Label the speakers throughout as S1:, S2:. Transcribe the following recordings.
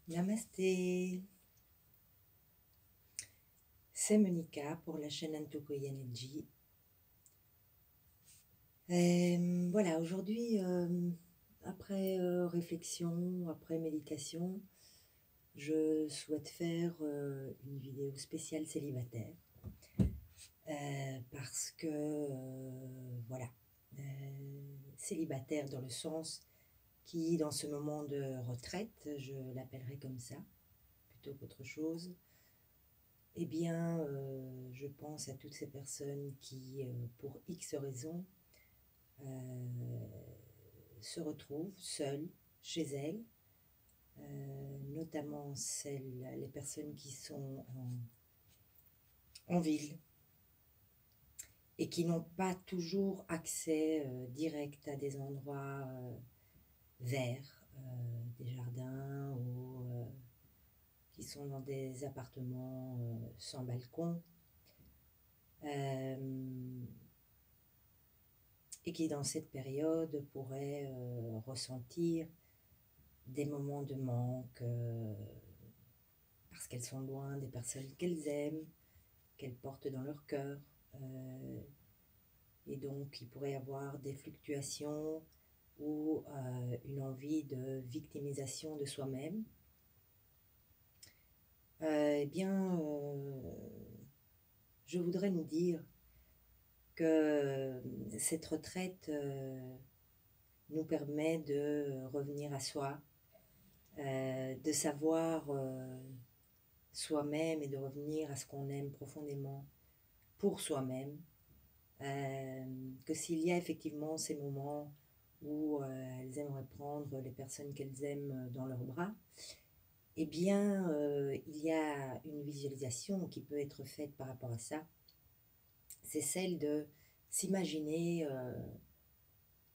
S1: Namasté, c'est Monica pour la chaîne Antokoy Energy. Voilà, aujourd'hui, après réflexion, après méditation, je souhaite faire une vidéo spéciale célibataire. Parce que, voilà, célibataire dans le sens qui, dans ce moment de retraite, je l'appellerai comme ça, plutôt qu'autre chose. Eh bien, je pense à toutes ces personnes qui, pour X raisons, se retrouvent seules chez elles, notamment les personnes qui sont en ville et qui n'ont pas toujours accès direct à des endroits verts, des jardins ou qui sont dans des appartements sans balcon. Et qui dans cette période pourraient ressentir des moments de manque parce qu'elles sont loin des personnes qu'elles aiment, qu'elles portent dans leur cœur. Et donc il pourrait y avoir des fluctuations ou une envie de victimisation de soi-même. Eh bien, je voudrais nous dire que cette retraite nous permet de revenir à soi, de savoir soi-même et de revenir à ce qu'on aime profondément pour soi-même, que s'il y a effectivement ces moments où elles aimeraient prendre les personnes qu'elles aiment dans leurs bras, eh bien il y a une visualisation qui peut être faite par rapport à ça. C'est celle de s'imaginer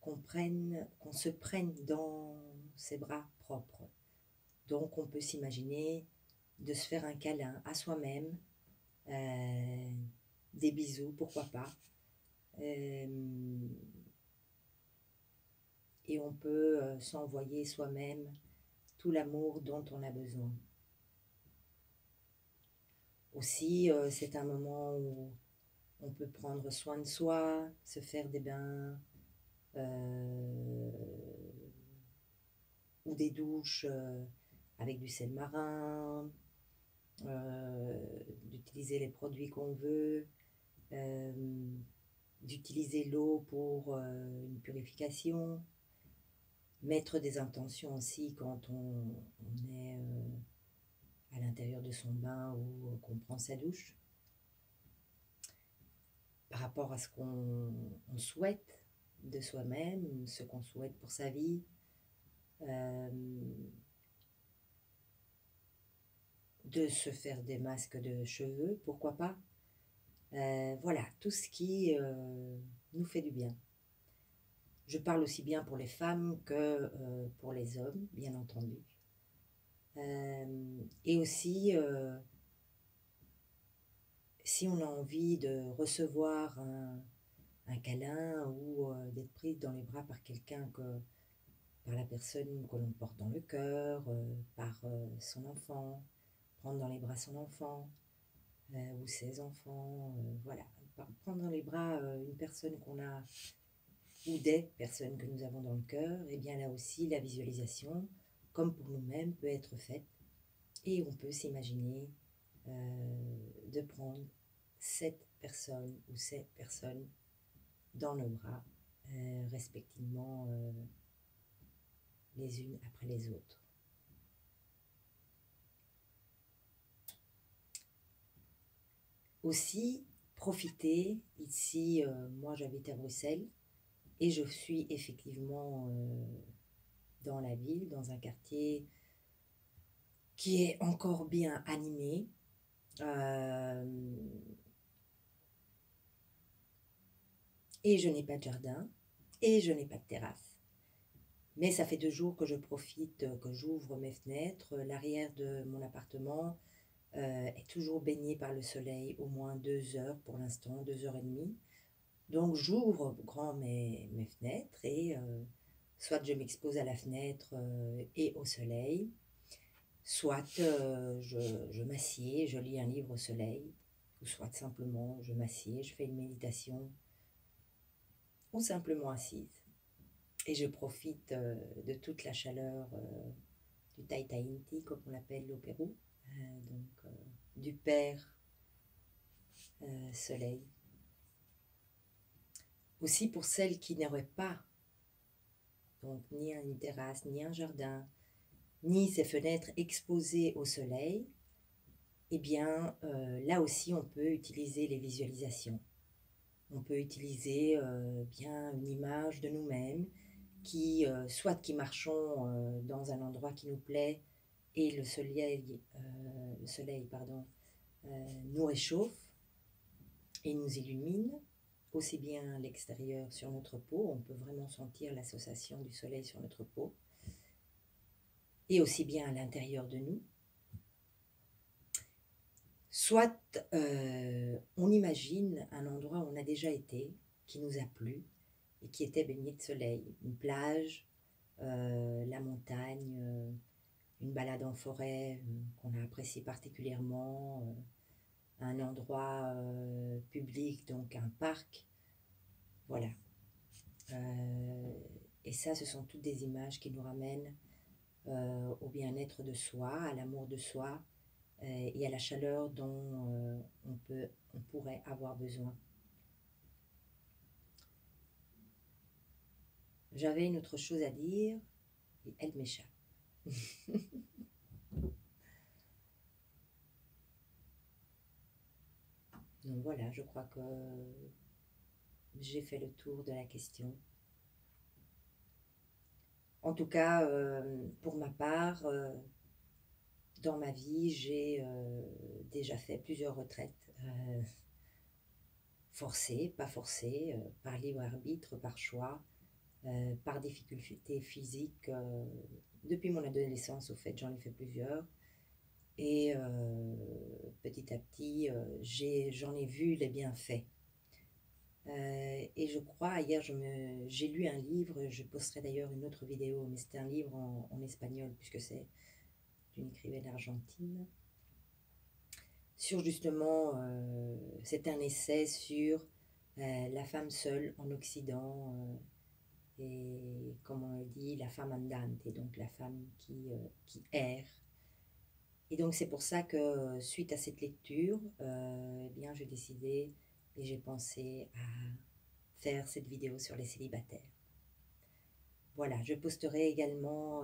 S1: qu'on se prenne dans ses bras propres. Donc on peut s'imaginer de se faire un câlin à soi-même, des bisous, pourquoi pas. Et on peut s'envoyer soi-même tout l'amour dont on a besoin. Aussi, c'est un moment où on peut prendre soin de soi, se faire des bains ou des douches avec du sel marin, d'utiliser les produits qu'on veut, d'utiliser l'eau pour une purification, mettre des intentions aussi quand on est à l'intérieur de son bain ou qu'on prend sa douche, par rapport à ce qu'on souhaite de soi-même, ce qu'on souhaite pour sa vie. De se faire des masques de cheveux, pourquoi pas. Voilà, tout ce qui nous fait du bien. Je parle aussi bien pour les femmes que pour les hommes, bien entendu. Et aussi, si on a envie de recevoir un câlin ou d'être prise dans les bras par quelqu'un, par la personne que l'on porte dans le cœur, par son enfant, prendre dans les bras son enfant ou ses enfants, voilà. Prendre dans les bras une personne qu'on a ou des personnes que nous avons dans le cœur, et bien là aussi la visualisation, comme pour nous-mêmes, peut être faite et on peut s'imaginer de prendre cette personne ou ces personnes dans nos bras, respectivement les unes après les autres. Aussi, profiter, ici, moi j'habite à Bruxelles, et je suis effectivement dans la ville, dans un quartier qui est encore bien animé. Et je n'ai pas de jardin, et je n'ai pas de terrasse. Mais ça fait 2 jours que je profite, que j'ouvre mes fenêtres. L'arrière de mon appartement est toujours baigné par le soleil, au moins 2 heures pour l'instant, 2h30. Donc j'ouvre grand mes fenêtres et soit je m'expose à la fenêtre et au soleil, soit je m'assieds, je lis un livre au soleil, ou soit simplement je m'assieds, je fais une méditation, ou simplement assise. Et je profite de toute la chaleur du Tai Tahiti, comme on l'appelle au Pérou, donc du Père Soleil. Aussi pour celles qui n'auraient pas donc ni une terrasse, ni un jardin, ni ces fenêtres exposées au soleil, eh bien là aussi on peut utiliser les visualisations. On peut utiliser bien une image de nous-mêmes qui, soit qui marchons dans un endroit qui nous plaît et le soleil nous réchauffe et nous illumine, aussi bien à l'extérieur sur notre peau, on peut vraiment sentir l'association du soleil sur notre peau, et aussi bien à l'intérieur de nous. Soit on imagine un endroit où on a déjà été, qui nous a plu, et qui était baigné de soleil, une plage, la montagne, une balade en forêt qu'on a apprécié particulièrement, un endroit public, donc un parc, voilà. Et ça, ce sont toutes des images qui nous ramènent au bien-être de soi, à l'amour de soi et à la chaleur dont on pourrait avoir besoin. J'avais une autre chose à dire et elle m'échappe. Donc voilà, je crois que j'ai fait le tour de la question. En tout cas, pour ma part, dans ma vie, j'ai déjà fait plusieurs retraites forcées, pas forcées, par libre arbitre, par choix, par difficulté physique. Depuis mon adolescence, au fait, j'en ai fait plusieurs. Et petit à petit, j'en ai vu les bienfaits. Et je crois, hier, j'ai lu un livre, je posterai d'ailleurs une autre vidéo, mais c'était un livre en espagnol, puisque c'est d'une écrivaine argentine, sur justement, c'est un essai sur la femme seule en Occident, et comme on le dit, la femme andante, donc la femme qui erre. Et donc c'est pour ça que suite à cette lecture, eh bien j'ai décidé et j'ai pensé à faire cette vidéo sur les célibataires. Voilà, je posterai également